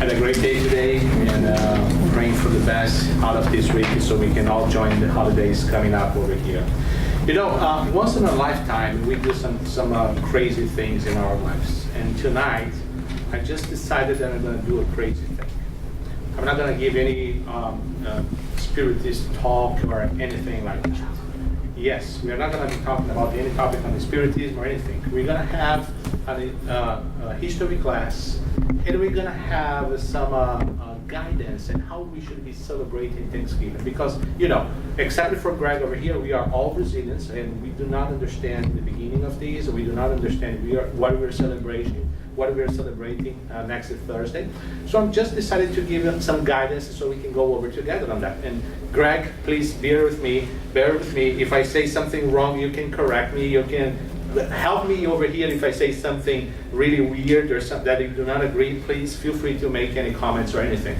had a great day today, and praying for the best out of this week so we can all join the holidays coming up over here. You know, once in a lifetime, we do some crazy things in our lives. And tonight, I just decided that I'm going to do a crazy thing. I'm not going to give any spiritist talk or anything like that. Yes, we are not going to be talking about any topic on the spiritism or anything. We're going to have a history class, and we're going to have some guidance and how we should be celebrating Thanksgiving. Because, you know, except for Greg over here, we are all Brazilians, and we do not understand the beginning of these. We do not understand what we're celebrating next Thursday. So I'm just decided to give them some guidance so we can go over together on that. And Greg, please bear with me. If I say something wrong, you can correct me. You can help me over here if I say something really weird or something that you do not agree. Please feel free to make any comments or anything.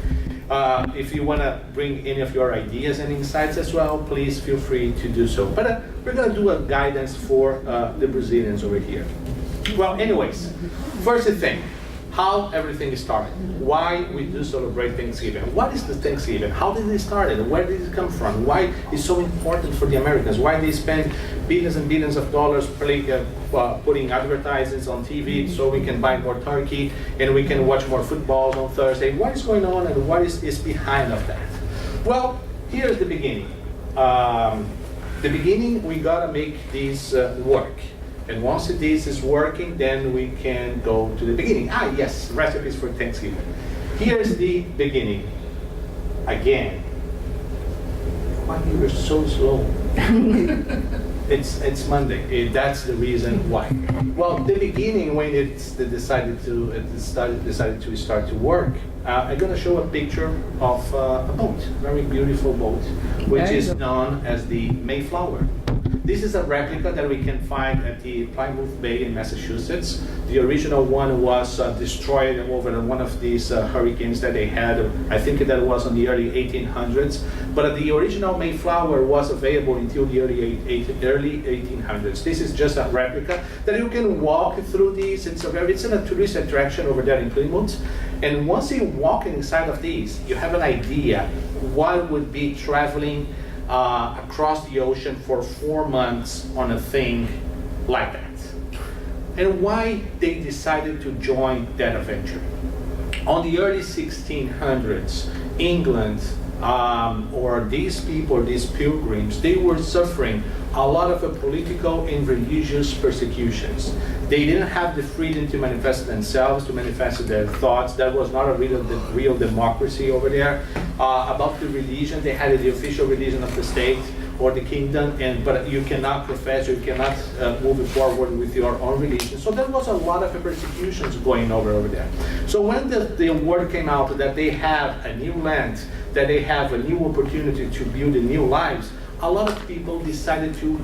If you want to bring any of your ideas and insights as well, please feel free to do so. But we're going to do a guidance for the Brazilians over here. Well, anyways, first thing, how everything started. Why we do celebrate Thanksgiving. What is the Thanksgiving? How did it start? Where did it come from? Why it's so important for the Americans? Why they spend billions and billions of dollars putting advertisements on TV so we can buy more turkey and we can watch more football on Thursday? What is going on and what is behind of that? Well, here's the beginning. The beginning, we gotta make this work. And once this is working, then we can go to the beginning. Yes, recipes for Thanksgiving. Here's the beginning. Again, why you were so slow? It's Monday. That's the reason why. Well, the beginning when it's decided to start to work. I'm going to show a picture of a boat, very beautiful boat, which is known as the Mayflower. This is a replica that we can find at the Plymouth Bay in Massachusetts. The original one was destroyed over one of these hurricanes that they had. I think that was in the early 1800s. But the original Mayflower was available until the early 1800s. This is just a replica that you can walk through these. It's a tourist attraction over there in Plymouth. And once you walk inside of these, you have an idea what would be traveling across the ocean for 4 months on a thing like that. And why they decided to join that adventure. On the early 1600s, England, or these people, these pilgrims, they were suffering a lot of political and religious persecutions. They didn't have the freedom to manifest themselves, to manifest their thoughts. That was not a real democracy over there. About the religion, they had the official religion of the state or the kingdom, but you cannot profess, you cannot move forward with your own religion. So there was a lot of persecutions going over there. So when the word came out that they have a new land, that they have a new opportunity to build new lives, a lot of people decided to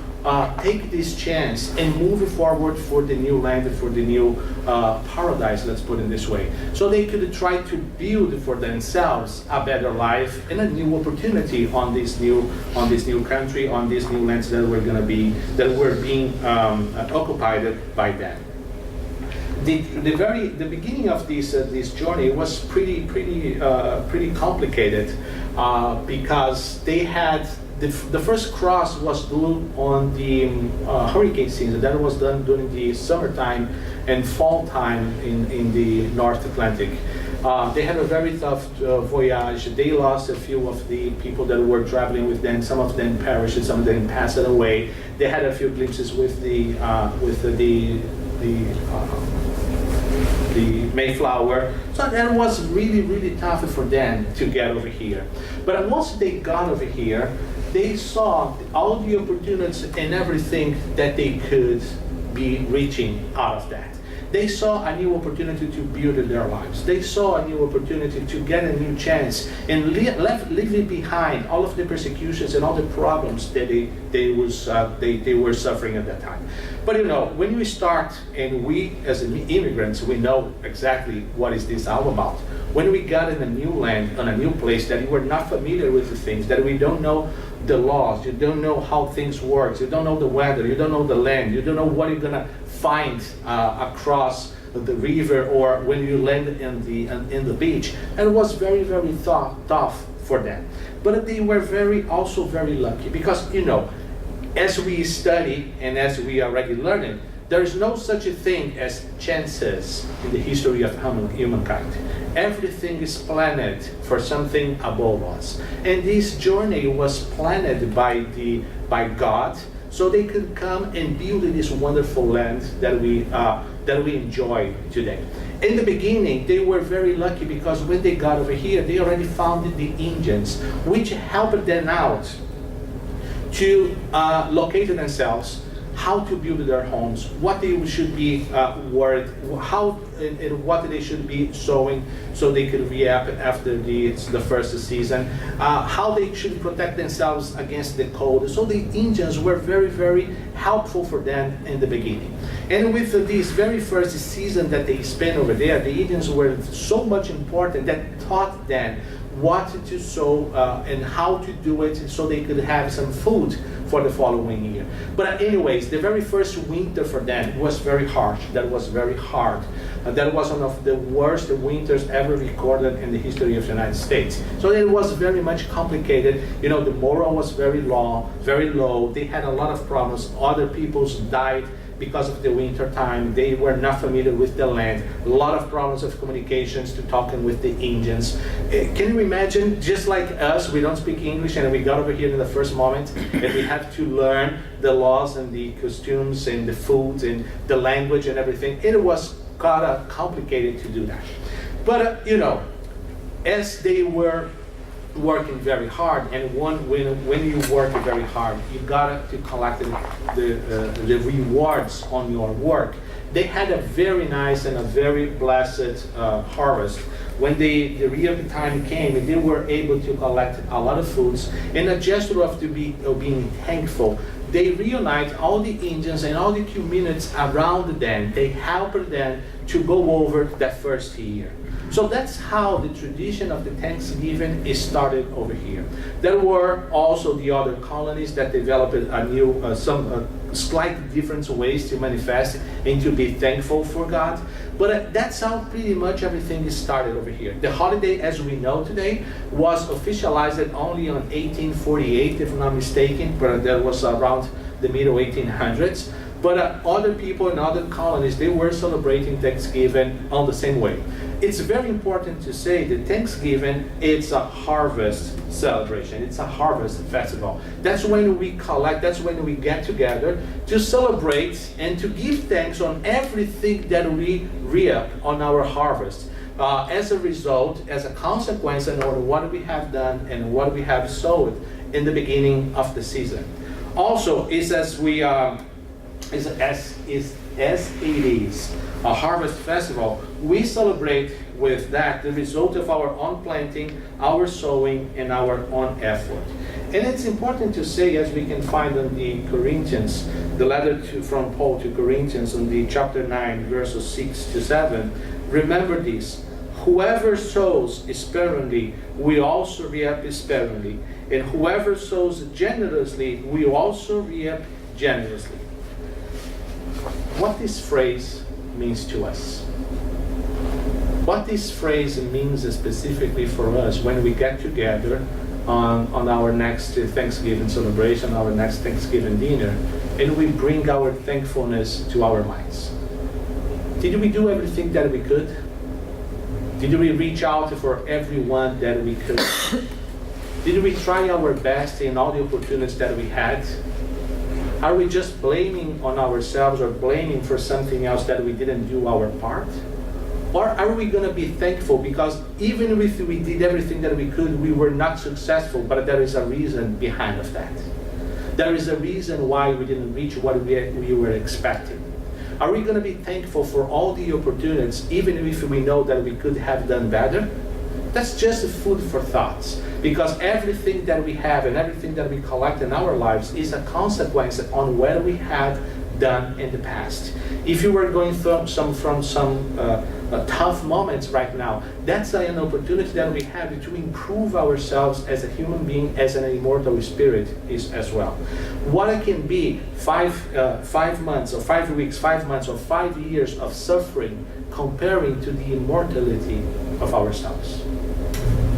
take this chance and move forward for the new land, for the new paradise, let's put it this way. So they could try to build for themselves a better life and a new opportunity on this new country, on these new lands that were being occupied by them. The beginning of this journey was pretty complicated because they had the first cross was done on the hurricane season. That was done during the summertime and fall time in the North Atlantic. They had a very tough voyage. They lost a few of the people that were traveling with them. Some of them perished. Some of them passed away. They had a few glimpses with the Mayflower. So that was really tough for them to get over here. But once they got over here, they saw all the opportunities and everything that they could be reaching out of that. They saw a new opportunity to build their lives. They saw a new opportunity to get a new chance and leaving behind all of the persecutions and all the problems that they were suffering at that time. But you know, when we start, and we as immigrants, we know exactly what is this all about. When we got in a new land, on a new place, that we were not familiar with the things, that we don't know the laws, you don't know how things work, you don't know the weather, you don't know the land, you don't know what you're gonna find across the river, or when you land in the beach. And it was very, very tough for them. But they were also very lucky, because, you know, as we study and as we are already learning, there is no such a thing as chances in the history of humankind. Everything is planned for something above us. And this journey was planned by God, so they could come and build this wonderful land that we enjoy today. In the beginning, they were very lucky, because when they got over here, they already found the Indians, which helped them out to locate themselves, how to build their homes, what they should be worried, how and what they should be sowing so they could reap after the first season, how they should protect themselves against the cold. So the Indians were very, very helpful for them in the beginning. And with this very first season that they spent over there, the Indians were so much important that taught them what to sow and how to do it so they could have some food for the following year. But anyways, the very first winter for them was very harsh. That was very hard. That was one of the worst winters ever recorded in the history of the United States. So it was very much complicated. You know, the morale was very low. They had a lot of problems. Other peoples died because of the winter time. They were not familiar with the land. A lot of problems of communications to talking with the Indians. Can you imagine, just like us, we don't speak English, and we got over here in the first moment, and we have to learn the laws and the costumes and the food and the language and everything. It was kind of complicated to do that. But you know, as they were working very hard, and when you work very hard, you got to collect the rewards on your work. They had a very nice and a very blessed harvest. When the real time came, they were able to collect a lot of foods, and a gesture of being thankful. They reunite all the Indians and all the communities around them. They helped them to go over that first year. So that's how the tradition of the Thanksgiving is started over here. There were also the other colonies that developed a new, some slight different ways to manifest and to be thankful for God. But that's how pretty much everything is started over here. The holiday, as we know today, was officialized only on 1848, if I'm not mistaken, but that was around the middle 1800s. But other people in other colonies, they were celebrating Thanksgiving on the same way. It's very important to say that Thanksgiving, it's a harvest celebration. It's a harvest festival. That's when we collect, that's when we get together to celebrate and to give thanks on everything that we reap on our harvest. As a result, as a consequence, and what we have done and what we have sowed in the beginning of the season. Also, is as we as it is a harvest festival, we celebrate with that the result of our own planting, our sowing, and our own effort. And it's important to say, as we can find in the Corinthians, the letter from Paul to Corinthians in the chapter 9, verses 6 to 7, remember this: whoever sows sparingly, we also reap sparingly, and whoever sows generously, we also reap generously. What this phrase means to us. What this phrase means specifically for us when we get together on our next Thanksgiving celebration, our next Thanksgiving dinner, and we bring our thankfulness to our minds. Did we do everything that we could? Did we reach out for everyone that we could? Did we try our best in all the opportunities that we had? Are we just blaming on ourselves or blaming for something else that we didn't do our part? Or are we going to be thankful because even if we did everything that we could, we were not successful, but there is a reason behind of that. There is a reason why we didn't reach what we were expecting. Are we going to be thankful for all the opportunities, even if we know that we could have done better? That's just food for thoughts, because everything that we have and everything that we collect in our lives is a consequence on what we have done in the past. If you were going through some tough moments right now, that's an opportunity that we have to improve ourselves as a human being, as an immortal spirit is as well. What it can be 5 months or 5 weeks, 5 months or 5 years of suffering comparing to the immortality of ourselves?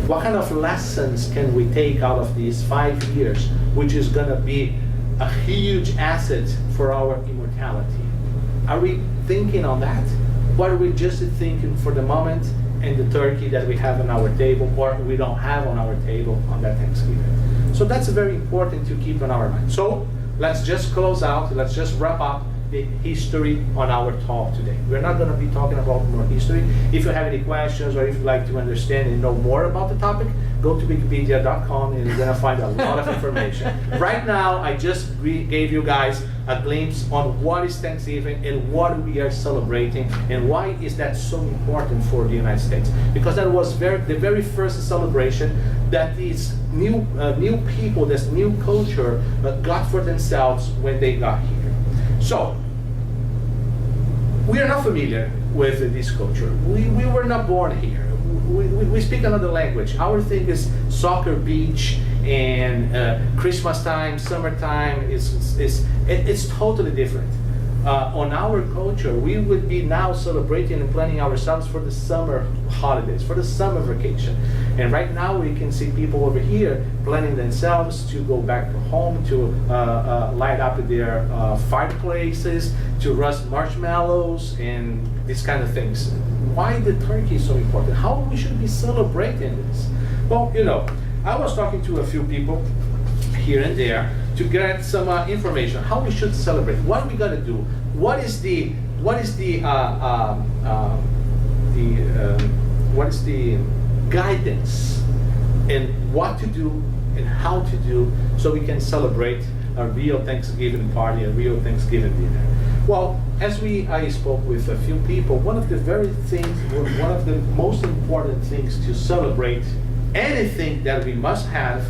What kind of lessons can we take out of these 5 years, which is going to be a huge asset for our immortality? Are we thinking on that? Or are we just thinking for the moment and the turkey that we have on our table, or we don't have on our table on that Thanksgiving? So that's very important to keep on our mind. So let's just close out, let's just wrap up the history on our talk today. We're not going to be talking about more history. If you have any questions or if you'd like to understand and know more about the topic, go to wikipedia.com and you're going to find a lot of information. Right now, I just gave you guys a glimpse on what is Thanksgiving and what we are celebrating and why is that so important for the United States. Because that was the very first celebration that these new people, this new culture got for themselves when they got here. So, we are not familiar with this culture. We were not born here. We speak another language. Our thing is soccer, beach, and Christmas time, summertime. It's totally different. On our culture, we would be now celebrating and planning ourselves for the summer holidays, for the summer vacation. And right now we can see people over here planning themselves to go back to home, to light up their fireplaces, to roast marshmallows and these kind of things. Why the turkey is so important? How we should be celebrating this? Well, you know, I was talking to a few people here and there to get some information how we should celebrate, what we gotta do, what is the guidance and what to do and how to do so we can celebrate a real Thanksgiving party, a real Thanksgiving dinner. Well, as I spoke with a few people, one of the most important things to celebrate anything that we must have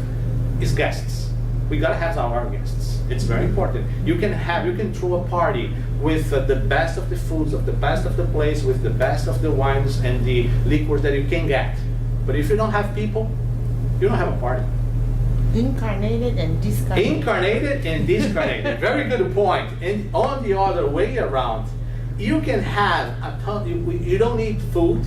is guests. We gotta have our guests. It's very important. You can throw a party with the best of the foods, of the best of the place, with the best of the wines and the liquors that you can get. But if you don't have people, you don't have a party. Incarnated and discarnated. Incarnated and discarnated. Very good point. And on the other way around, you can have a ton. You don't need food,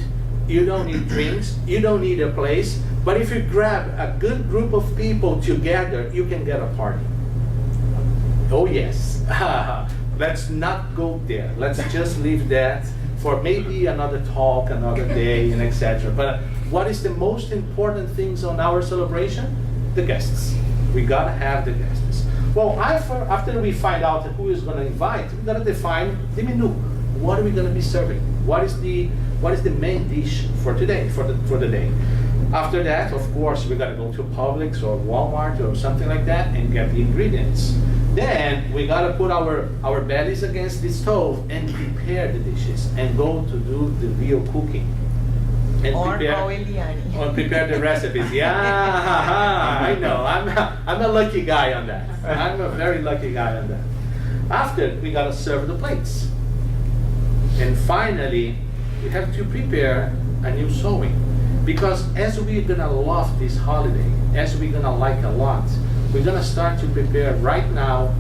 you don't need drinks, you don't need a place. But if you grab a good group of people together, you can get a party. Oh yes. Let's not go there. Let's just leave that for maybe another talk, another day, and etc. But what is the most important things on our celebration? The guests. We gotta have the guests. Well, after we find out who is gonna invite, we gotta define the menu. What are we gonna be serving? What is the main dish for today, for the day? After that, of course, we gotta go to Publix or Walmart or something like that and get the ingredients. Then we gotta put our bellies against the stove and prepare the dishes and go to do the real cooking. And or prepare the recipes. Yeah, I know. I'm a lucky guy on that. I'm a very lucky guy on that. After, we gotta serve the plates. And finally, we have to prepare a new sewing. Because as we're gonna love this holiday, as we're gonna like a lot, we're gonna start to prepare right now,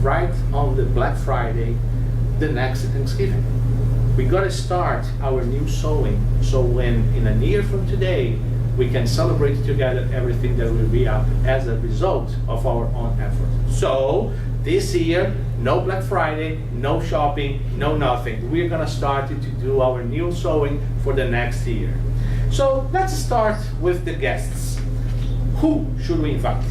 right on the Black Friday, the next Thanksgiving. We gotta start our new sewing, so when in a year from today, we can celebrate together everything that will be up as a result of our own effort. So this year, no Black Friday, no shopping, no nothing. We're gonna start to do our new sewing for the next year. So let's start with the guests. Who should we invite?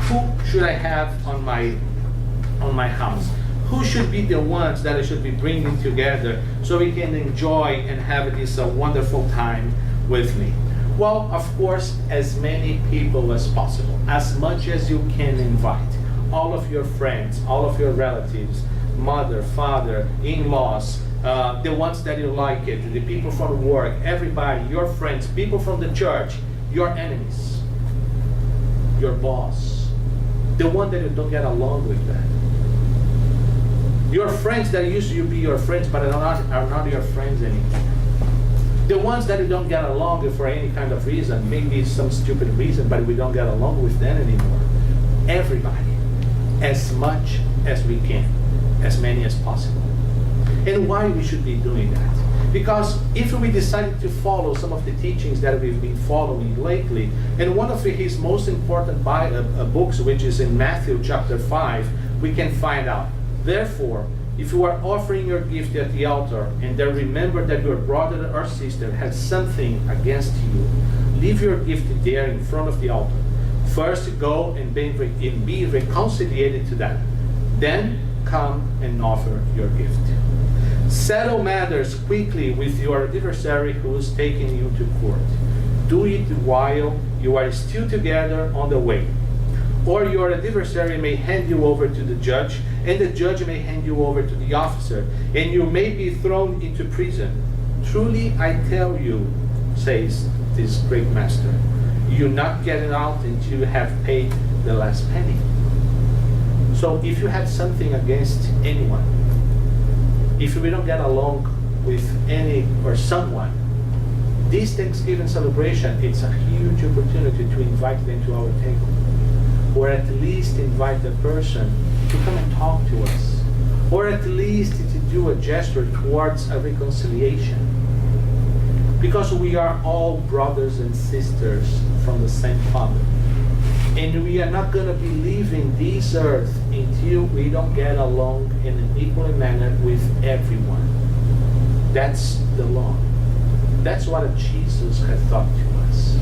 Who should I have on my house? Who should be the ones that I should be bringing together so we can enjoy and have this wonderful time with me? Well, of course, as many people as possible, as much as you can invite. All of your friends, all of your relatives, mother, father, in-laws, the ones that you like it, the people from work, everybody, your friends, people from the church, your enemies, your boss, the one that you don't get along with that. Your friends that used to be your friends but are not your friends anymore. The ones that you don't get along with for any kind of reason, maybe some stupid reason, but we don't get along with them anymore. Everybody, as much as we can, as many as possible. And why we should be doing that? Because if we decided to follow some of the teachings that we've been following lately, and one of his most important books, which is in Matthew chapter 5, we can find out. Therefore, if you are offering your gift at the altar, and then remember that your brother or sister has something against you, leave your gift there in front of the altar. First go and be reconciliated to them. Then come and offer your gift. Settle matters quickly with your adversary who is taking you to court. Do it while you are still together on the way. Or your adversary may hand you over to the judge, and the judge may hand you over to the officer, and you may be thrown into prison. Truly I tell you, says this great master, you're not getting out until you have paid the last penny. So if you have something against anyone, if we don't get along with any or someone, this Thanksgiving celebration, it's a huge opportunity to invite them to our table. Or at least invite the person to come and talk to us. Or at least to do a gesture towards a reconciliation. Because we are all brothers and sisters from the same Father. And we are not going to be leaving this earth until we don't get along in an equal manner with everyone. That's the law. That's what Jesus had taught to us.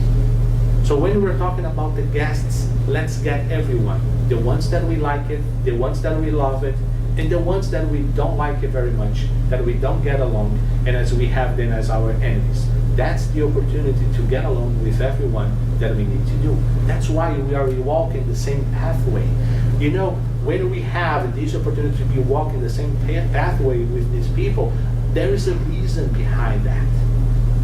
So when we're talking about the guests, let's get everyone. The ones that we like it, the ones that we love it, and the ones that we don't like it very much, that we don't get along, and as we have them as our enemies. That's the opportunity to get along with everyone that we need to do. That's why we are walking the same pathway. You know, when we have this opportunity to be walking the same pathway with these people, there is a reason behind that.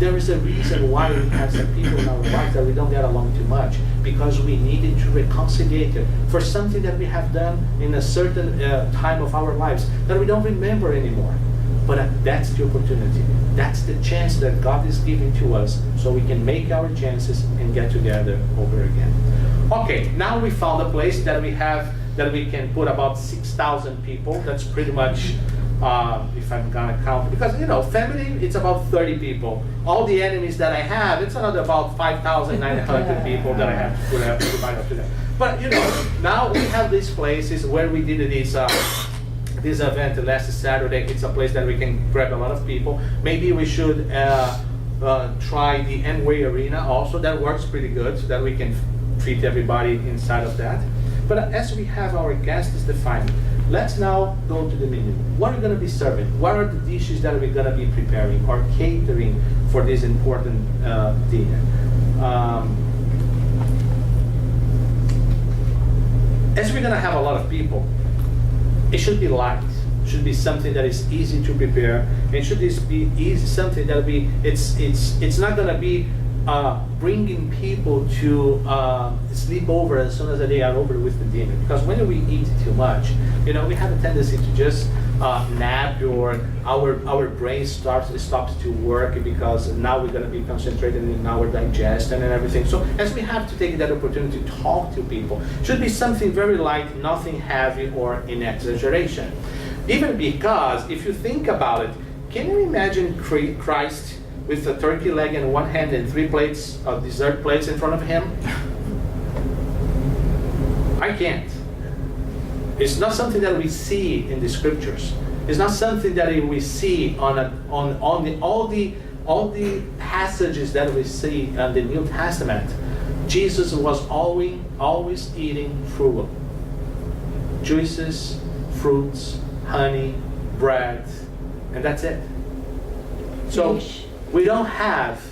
There is a reason why we have some people in our life that we don't get along too much, because we needed to reconcile for something that we have done in a certain time of our lives that we don't remember anymore. But that's the opportunity. That's the chance that God is giving to us so we can make our chances and get together over again. Okay, now we found a place that we have, that we can put about 6,000 people. That's pretty much, if I'm gonna count, because you know, family, it's about 30 people. All the enemies that I have, it's another about 5,900 people that I have to divide up to them. But you know, now we have these places where we did this event last Saturday. It's a place that we can grab a lot of people. Maybe we should try the Amway Arena also. That works pretty good, so that we can treat everybody inside of that. But as we have our guests defined, let's now go to the menu. What are we going to be serving? What are the dishes that we're going to be preparing or catering for this important dinner? As we're going to have a lot of people, it should be light. It should be something that is easy to prepare. It should be easy, something that it's not going to be bringing people to sleep over as soon as they are over with the dinner. Because when we eat too much, you know, we have a tendency to just nap, or our brain stops to work, because now we're going to be concentrated in our digestion and everything. So as we have to take that opportunity to talk to people, it should be something very light, nothing heavy or in exaggeration. Even because if you think about it, can you imagine Christ with a turkey leg in one hand and 3 plates of dessert plates in front of him? I can't. It's not something that we see in the scriptures. It's not something that we see on all the passages that we see in the New Testament. Jesus was always eating fruit, juices, fruits, honey, bread, and that's it. So we don't have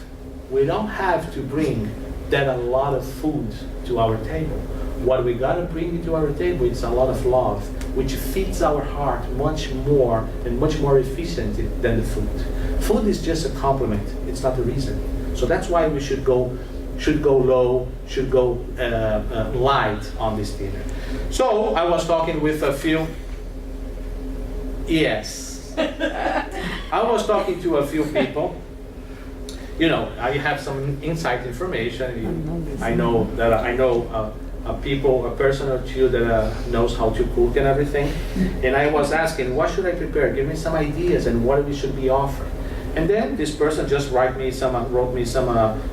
to bring that a lot of food to our table. What we gotta bring to our table is a lot of love, which feeds our heart much more and much more efficient than the food. Food is just a complement; it's not the reason. So that's why we should go low, should go light on this dinner. So I was talking with a few. Yes, I was talking to a few people. You know, I have some inside information. I know a person or two that knows how to cook and everything. And I was asking, what should I prepare? Give me some ideas and what we should be offering. And then this person just wrote me some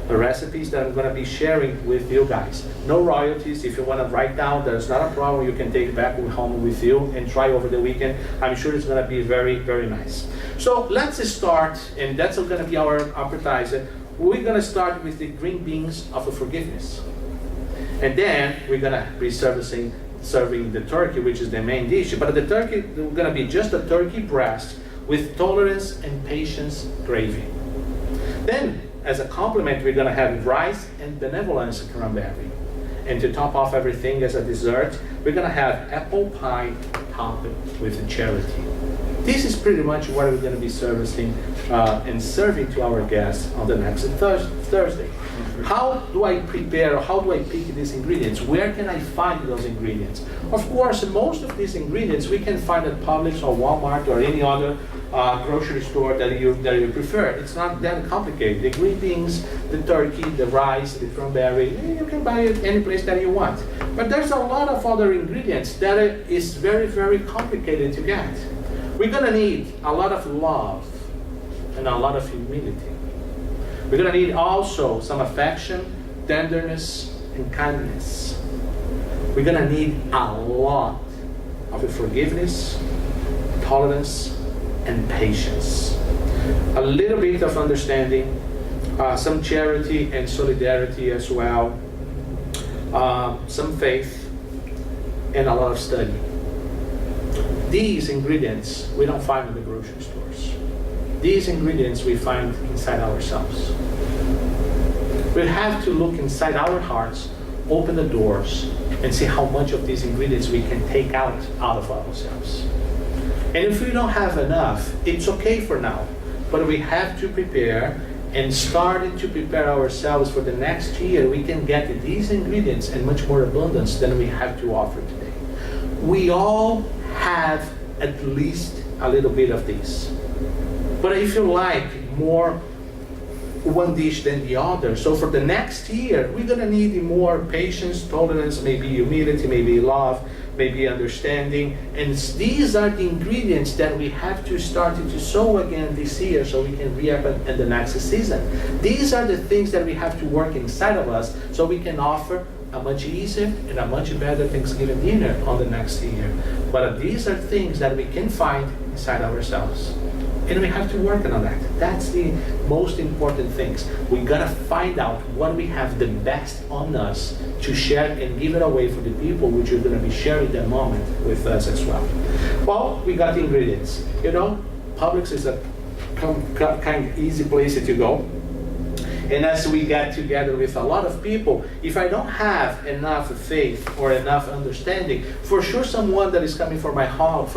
recipes that I'm going to be sharing with you guys. No royalties. If you want to write down, there's not a problem. You can take it back home with you and try over the weekend. I'm sure it's going to be very, very nice. So let's start, and that's going to be our appetizer. We're going to start with the green beans of forgiveness. And then we're going to be serving the turkey, which is the main dish. But the turkey, we're going to be just a turkey breast with tolerance and patience gravy. Then, as a complement, we're going to have rice and benevolence cranberry. And to top off everything as a dessert, we're going to have apple pie topped with charity. This is pretty much what we're going to be serving and serving to our guests on the next Thursday. How do I prepare, how do I pick these ingredients? Where can I find those ingredients? Of course, most of these ingredients we can find at Publix or Walmart or any other grocery store that you prefer. It's not that complicated. The green beans, the turkey, the rice, the cranberry, you can buy it any place that you want. But there's a lot of other ingredients that is very, very complicated to get. We're going to need a lot of love and a lot of humility. We're going to need also some affection, tenderness, and kindness. We're going to need a lot of forgiveness, tolerance, and patience. A little bit of understanding, some charity and solidarity as well, some faith, and a lot of study. These ingredients we don't find in the grocery stores. These ingredients we find inside ourselves. We have to look inside our hearts, open the doors, and see how much of these ingredients we can take out of ourselves. And if we don't have enough, it's okay for now, but we have to prepare and starting to prepare ourselves for the next year. We can get these ingredients in much more abundance than we have to offer today. We all have at least a little bit of this. But if you like more one dish than the other, so for the next year, we're going to need more patience, tolerance, maybe humility, maybe love, maybe understanding. And these are the ingredients that we have to start to sow again this year so we can reap it in the next season. These are the things that we have to work inside of us so we can offer a much easier and a much better Thanksgiving dinner on the next year. But these are things that we can find inside ourselves. And we have to work on that. That's the most important things. We gotta find out what we have the best on us to share and give it away for the people which are gonna be sharing that moment with us as well. Well, we got the ingredients. You know, Publix is a kind of easy place to go. And as we get together with a lot of people, if I don't have enough faith or enough understanding, for sure someone that is coming for my home,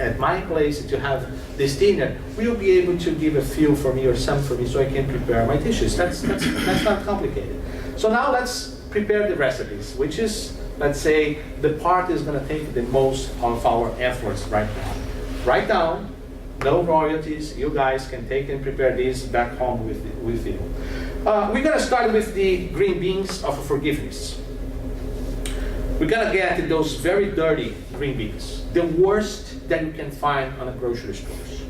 at my place to have this dinner, will be able to give a few for me or some for me so I can prepare my dishes. That's not complicated. So now let's prepare the recipes, which is, let's say, the part is going to take the most of our efforts right now. Write down. No royalties. You guys can take and prepare these back home with you. We're going to start with the green beans of forgiveness. We're going to get those very dirty green beans, the worst that you can find on the grocery stores.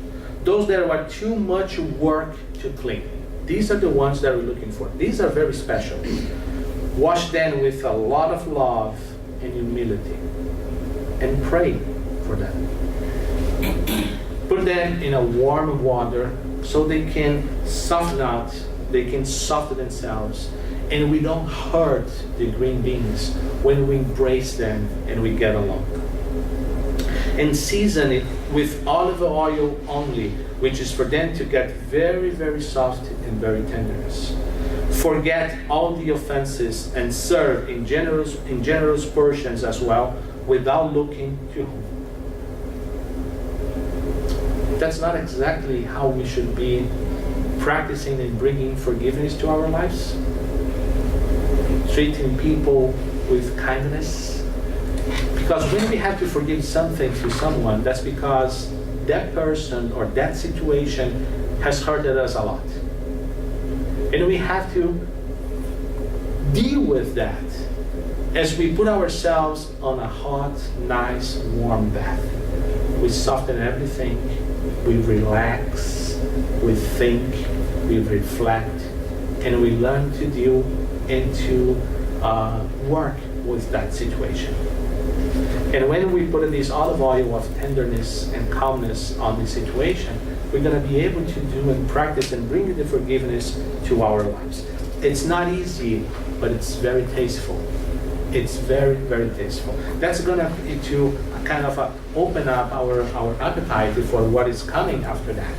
Those that are too much work to clean. These are the ones that we're looking for. These are very special. Wash them with a lot of love and humility and pray for them. Put them in a warm water so they can soften out, they can soften themselves, and we don't hurt the green beans when we embrace them and we get along. And season it with olive oil only, which is for them to get very, very soft and very tenderness. Forget all the offenses and serve in generous portions as well, without looking to whom. That's not exactly how we should be practicing and bringing forgiveness to our lives. Treating people with kindness. Because when we have to forgive something to someone, that's because that person or that situation has hurted us a lot. And we have to deal with that as we put ourselves on a hot, nice, warm bath. We soften everything. We relax, we think, we reflect, and we learn to deal and to work with that situation. And when we put this olive oil of tenderness and calmness on the situation, we're going to be able to do and practice and bring the forgiveness to our lives. It's not easy, but it's very tasteful. It's very, very tasteful. That's going to kind of open up our appetite for what is coming after that.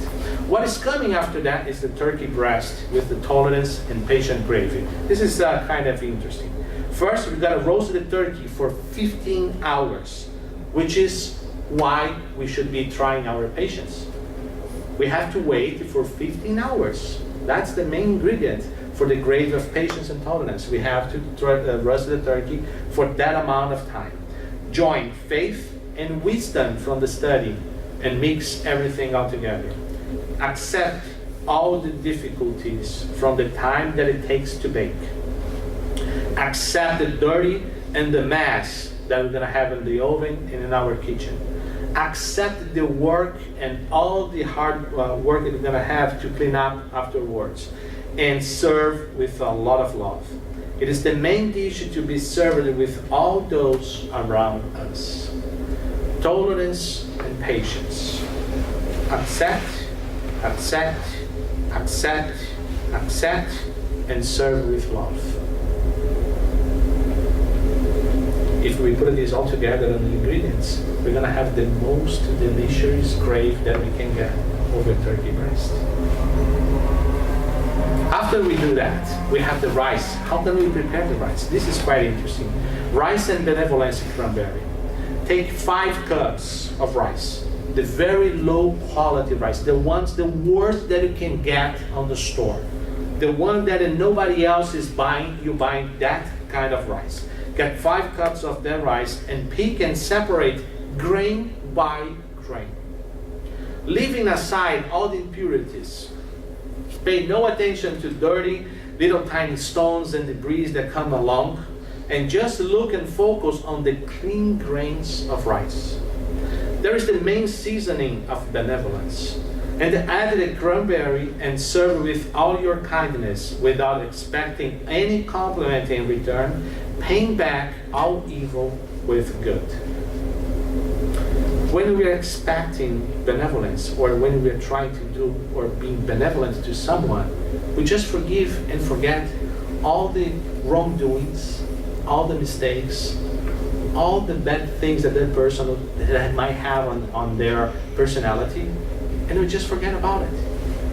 What is coming after that is the turkey breast with the tolerance and patient gravy. This is kind of interesting. First, we've got to roast the turkey for 15 hours, which is why we should be trying our patience. We have to wait for 15 hours. That's the main ingredient for the gravy of patience and tolerance. We have to roast the turkey for that amount of time. Join faith and wisdom from the study and mix everything all together. Accept all the difficulties from the time that it takes to bake. Accept the dirty and the mess that we're going to have in the oven and in our kitchen. Accept the work and all the hard work that we're going to have to clean up afterwards. And serve with a lot of love. It is the main dish to be served with all those around us. Tolerance and patience. Accept, accept, accept, accept, and serve with love. If we put these all together on the ingredients, we're going to have the most delicious gravy that we can get over turkey breast. After we do that, we have the rice. How can we prepare the rice? This is quite interesting. Rice and benevolence cranberry. Take 5 cups of rice, the very low quality rice, the worst that you can get on the store, the one that nobody else is buying. You buy that kind of rice. Get 5 cups of that rice and pick and separate grain by grain, leaving aside all the impurities. Pay no attention to dirty little tiny stones and debris that come along, and just look and focus on the clean grains of rice. There is the main seasoning of benevolence, and add the cranberry and serve with all your kindness without expecting any compliment in return, paying back all evil with good. When we are expecting benevolence, or when we are trying to do or being benevolent to someone, we just forgive and forget all the wrongdoings, all the mistakes, all the bad things that that person that might have on their personality, and we just forget about it.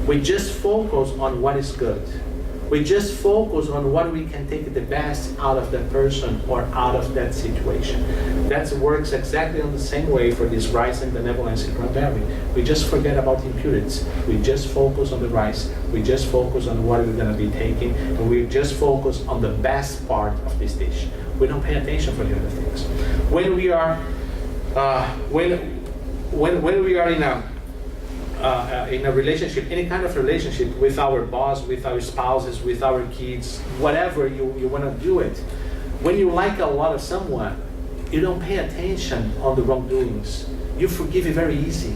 We just focus on what is good. We just focus on what we can take the best out of that person or out of that situation. That works exactly on the same way for this rice and benevolence and cranberry. We just forget about the impurities. We just focus on the rice. We just focus on what we're going to be taking, and we just focus on the best part of this dish. We don't pay attention for the other things. When we are when we are in a relationship, any kind of relationship with our boss, with our spouses, with our kids, whatever you want to do it, when you like a lot of someone, you don't pay attention on the wrongdoings. You forgive it very easy.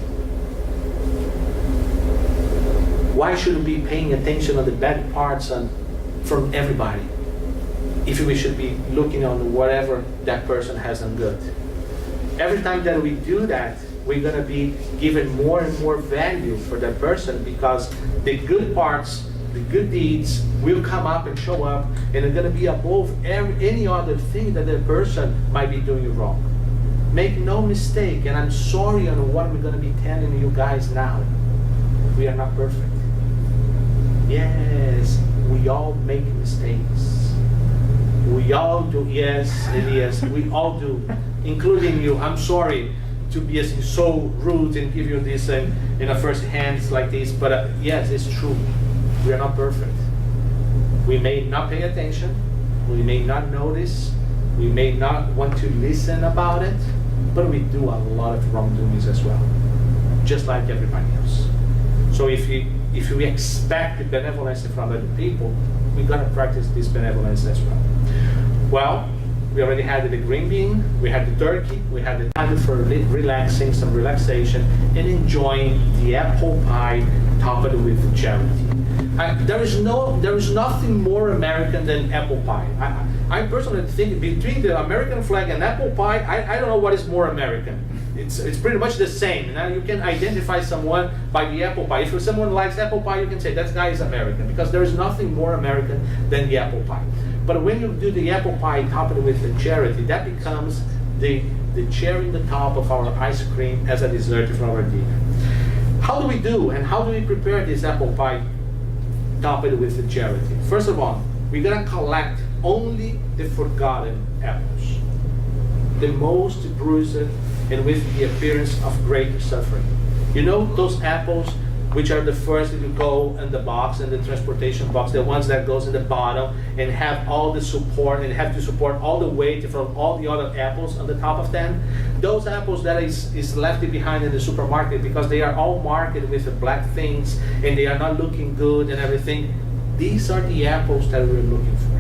Why should we be paying attention on the bad parts from everybody if we should be looking on whatever that person has done good? Every time that we do that, we're going to be given more and more value for that person, because the good parts, the good deeds will come up and show up, and they're going to be above any other thing that that person might be doing wrong. Make no mistake, and I'm sorry on what we're going to be telling you guys now. We are not perfect. Yes, we all make mistakes. We all do. Yes, Elias, we all do, including you. I'm sorry to be so rude and give you this in a first hand like this, but yes, it's true. We are not perfect. We may not pay attention. We may not notice. We may not want to listen about it, but we do a lot of wrongdoings as well, just like everybody else. So if we expect the benevolence from other people, we gotta practice this benevolence as well. Well, we already had the green bean, we had the turkey, we had the time for relaxing, some relaxation, and enjoying the apple pie topped with charity. There is nothing more American than apple pie. I personally think between the American flag and apple pie, I don't know what is more American. It's pretty much the same. Now you can identify someone by the apple pie. If someone likes apple pie, you can say that guy is American, because there is nothing more American than the apple pie. But when you do the apple pie topped with the charity, that becomes the cherry in the top of our ice cream as a dessert for our dinner. How do we do and how do we prepare this apple pie topped with the charity? First of all, we're gonna collect only the forgotten apples, the most bruised and with the appearance of great suffering. You know those apples which are the first to go in the box, in the transportation box, the ones that goes in the bottom and have all the support and have to support all the weight from all the other apples on the top of them? Those apples that is left behind in the supermarket because they are all marked with the black things and they are not looking good and everything. These are the apples that we're looking for.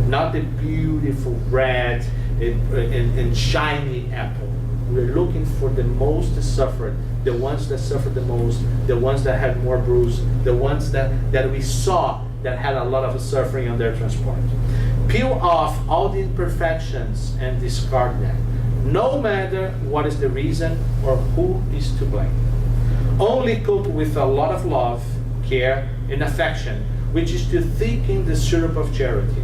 Not the beautiful red and shiny apple. We're looking for the most suffered, the ones that suffered the most, the ones that had more bruise, the ones that we saw that had a lot of suffering on their transport. Peel off all the imperfections and discard them, no matter what is the reason or who is to blame. Only cook with a lot of love, care, and affection, which is to thicken the syrup of charity.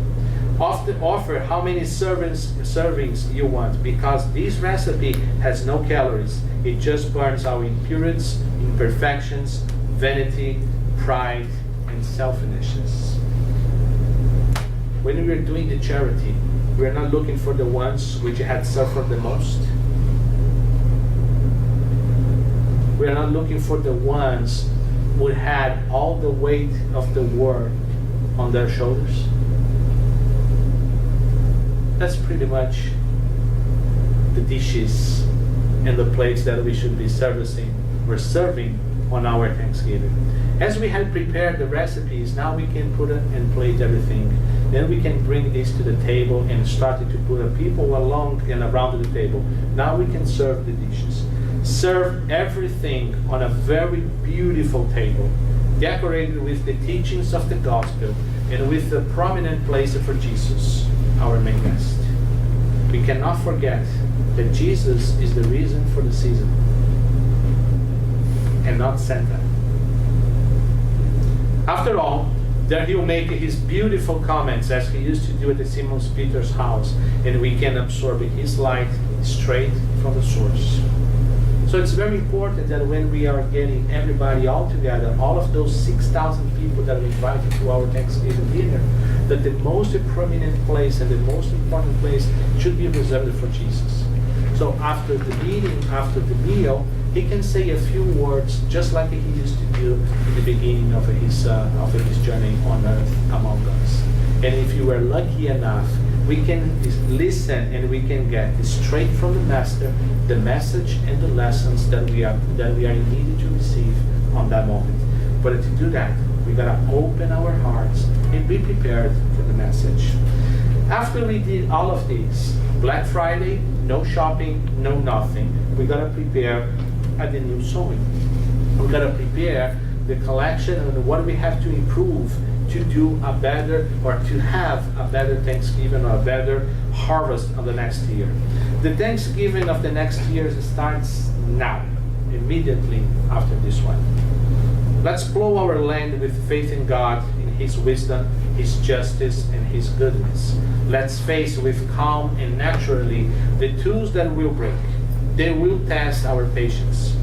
Offer how many servings you want, because this recipe has no calories. It just burns our impurities, imperfections, vanity, pride, and selfishness. When we are doing the charity, we are not looking for the ones which had suffered the most. We are not looking for the ones who had all the weight of the world on their shoulders. That's pretty much the dishes and the plates that we should be serving on our Thanksgiving. As we had prepared the recipes, now we can put it and plate everything. Then we can bring this to the table and start to put the people along and around the table. Now we can serve the dishes. Serve everything on a very beautiful table, decorated with the teachings of the gospel and with a prominent place for Jesus, our main guest. We cannot forget that Jesus is the reason for the season and not Santa. After all, there he'll make his beautiful comments as he used to do at the Simon Peter's house, and we can absorb his light straight from the source. So it's very important that when we are getting everybody all together, all of those 6,000 people that we invited to our Thanksgiving dinner, that the most prominent place and the most important place should be reserved for Jesus. So after the meeting, after the meal, he can say a few words just like he used to do in the beginning of his journey on earth among us. And if you were lucky enough, we can listen and we can get straight from the Master the message and the lessons that we are needed to receive on that moment. But to do that, we gotta open our hearts and be prepared for the message. After we did all of these, Black Friday, no shopping, no nothing. We gotta prepare the new sowing. We gotta prepare the collection and what we have to improve to do a better, or to have a better Thanksgiving or a better harvest of the next year. The Thanksgiving of the next year starts now, immediately after this one. Let's plow our land with faith in God, in His wisdom, His justice, and His goodness. Let's face with calm and naturally the tools that will break. They will test our patience.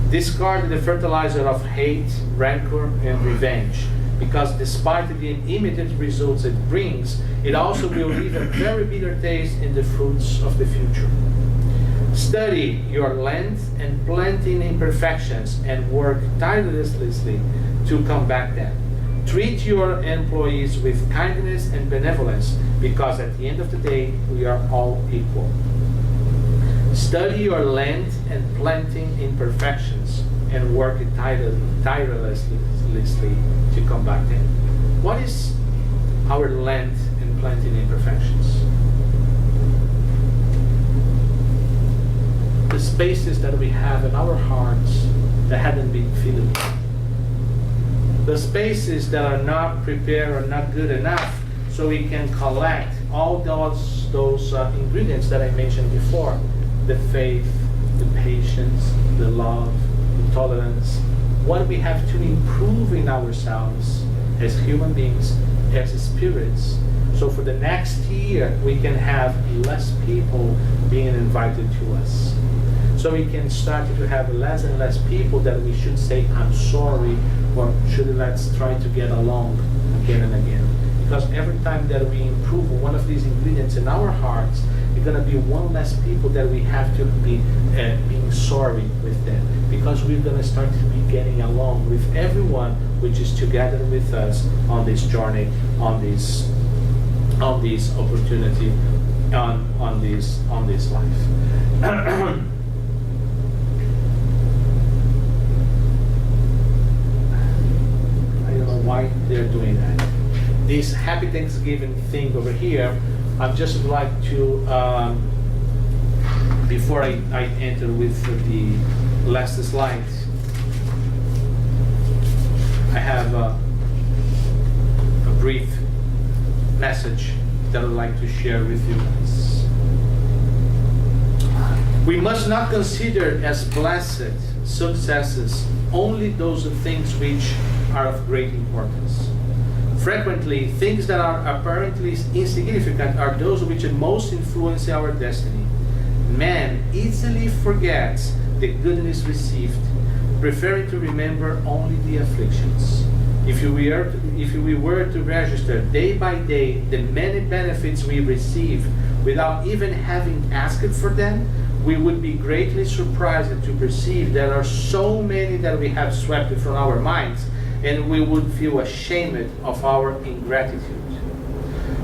Discard the fertilizer of hate, rancor, and revenge, because despite the immediate results it brings, it also will leave a very bitter taste in the fruits of the future. Study your land and planting imperfections and work tirelessly to combat them. Treat your employees with kindness and benevolence, because at the end of the day, we are all equal. Study your land and planting imperfections and work tirelessly to combat them. What is our land and planting imperfections? The spaces that we have in our hearts that haven't been filled. the spaces that are not prepared or not good enough, so we can collect all those ingredients that I mentioned before: the faith, the patience, the love, the tolerance. What we have to improve in ourselves as human beings, as spirits, so for the next year we can have less people being invited to us. So we can start to have less and less people that we should say, I'm sorry, or should let's try to get along again and again. Because every time that we improve one of these ingredients in our hearts, it's going to be one less people that we have to be being sorry with them. Because we're going to start to be getting along with everyone which is together with us on this journey, on this opportunity, on this life. Why they're doing that. This Happy Thanksgiving thing over here, I'd just like to, before I enter with the last slide, I have a brief message that I'd like to share with you guys. We must not consider as blessed successes only those things which are of great importance. Frequently, things that are apparently insignificant are those which most influence our destiny. Man easily forgets the goodness received, preferring to remember only the afflictions. If we were to register day by day the many benefits we receive without even having asked for them, we would be greatly surprised to perceive there are so many that we have swept from our minds, and we would feel ashamed of our ingratitude.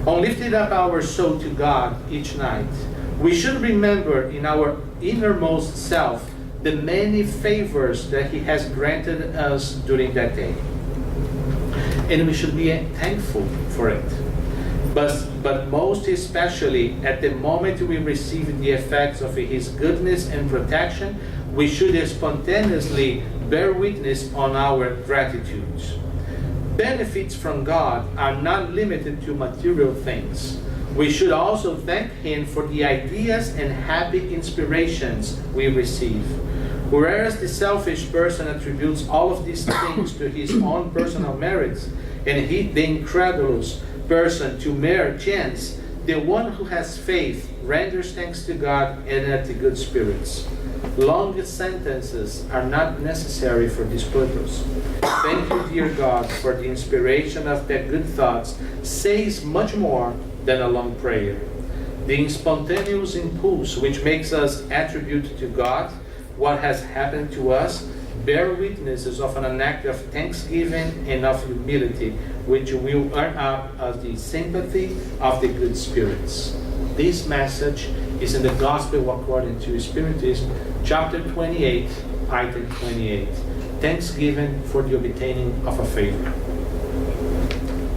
On lifting up our soul to God each night, we should remember in our innermost self the many favors that He has granted us during that day. And we should be thankful for it. But most especially at the moment we receive the effects of His goodness and protection, we should spontaneously bear witness on our gratitude. Benefits from God are not limited to material things. We should also thank Him for the ideas and happy inspirations we receive. Whereas the selfish person attributes all of these things to his own personal merits, and the incredulous person to mere chance, the one who has faith renders thanks to God and at the good spirits. Long sentences are not necessary for this purpose. Thank you, dear God, for the inspiration of the good thoughts says much more than a long prayer. The spontaneous impulse which makes us attribute to God what has happened to us bear witnesses of an act of thanksgiving and of humility, which will earn up as the sympathy of the good spirits. This message is in the Gospel according to Spiritism, chapter 28, item 28. Thanksgiving for the obtaining of a favor.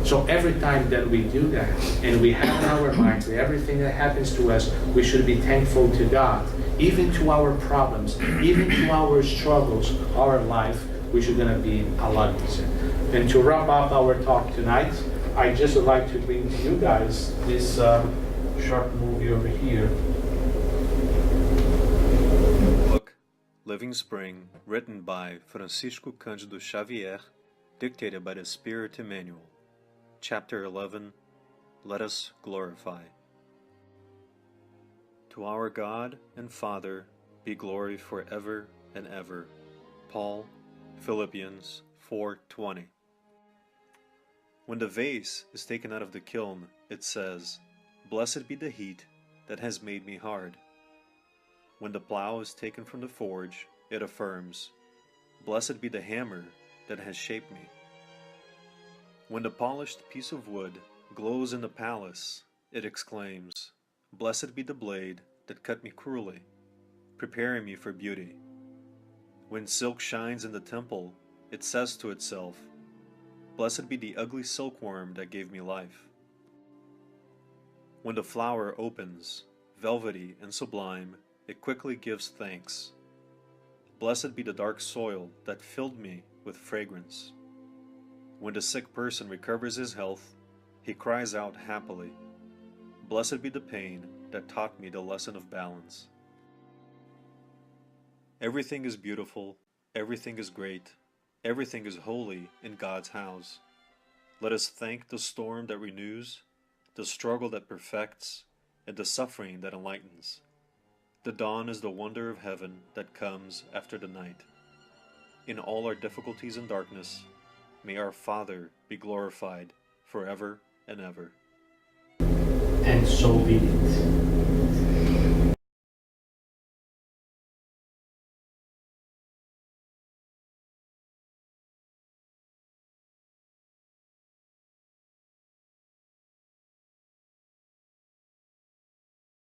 So every time that we do that, and we have in our minds that everything that happens to us, we should be thankful to God. Even to our problems, even to our struggles, our life, we should gonna be a lot easier. And to wrap up our talk tonight, I just would like to bring to you guys this short movie over here. Book, Living Spring, written by Francisco Cândido Xavier, dictated by the Spirit Emmanuel. Chapter 11, Let Us Glorify. To our God and Father be glory forever and ever. Paul, Philippians 4:20. When the vase is taken out of the kiln, it says, "Blessed be the heat that has made me hard." When the plow is taken from the forge, it affirms, "Blessed be the hammer that has shaped me." When the polished piece of wood glows in the palace, it exclaims, "Blessed be the blade that cut me cruelly, preparing me for beauty." When silk shines in the temple, it says to itself, "Blessed be the ugly silkworm that gave me life." When the flower opens, velvety and sublime, it quickly gives thanks. "Blessed be the dark soil that filled me with fragrance." When the sick person recovers his health, he cries out happily, "Blessed be the pain that taught me the lesson of balance." Everything is beautiful, everything is great, everything is holy in God's house. Let us thank the storm that renews, the struggle that perfects, and the suffering that enlightens. The dawn is the wonder of heaven that comes after the night. In all our difficulties and darkness, may our Father be glorified forever and ever. And so be it.